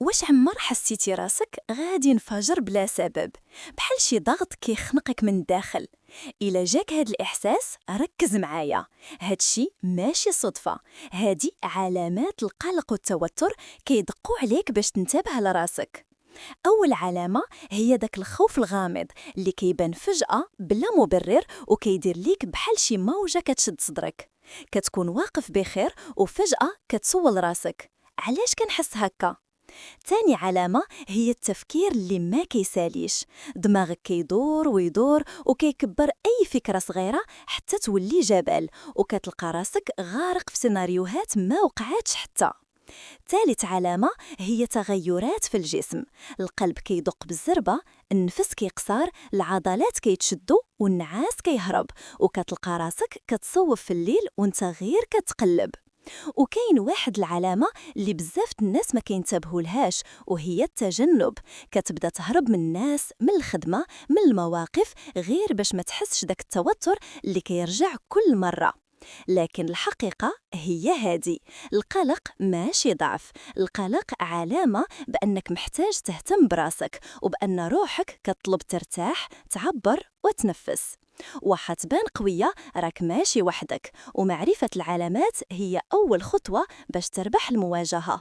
واش عمر حسيتي راسك غادي ينفجر بلا سبب، بحال شي ضغط كيخنقك من الداخل؟ إلا جاك هاد الإحساس ركز معايا، هادشي ماشي صدفة، هادي علامات القلق والتوتر كيدقوا عليك باش تنتبه لراسك. أول علامة هي داك الخوف الغامض اللي كيبان فجأة بلا مبرر وكيدير ليك بحال شي موجة كتشد صدرك. كتكون واقف بخير وفجأة كتسول راسك علاش كنحس هكا. تاني علامة هي التفكير اللي ما كيساليش، دماغك كيدور ويدور وكيكبر أي فكرة صغيرة حتى تولي جبل، وكتلقى راسك غارق في سيناريوهات ما وقعاتش حتى. ثالث علامة هي تغيرات في الجسم، القلب كيدق بالزربة، النفس كيقصر، العضلات كيتشدوا والنعاس كيهرب، وكتلقى راسك كتصوف في الليل وانت غير كتقلب. وكاين واحد العلامة اللي بزاف الناس ما كينتبهوا لهاش، وهي التجنب. كتبدا تهرب من الناس، من الخدمة، من المواقف، غير باش ما تحسش داك التوتر اللي كيرجع كل مرة. لكن الحقيقة هي هادي، القلق ماشي ضعف، القلق علامة بأنك محتاج تهتم براسك وبأن روحك كطلب ترتاح، تعبر وتنفس. وحتبان قوية راك ماشي وحدك، ومعرفة العلامات هي أول خطوة باش تربح المواجهة.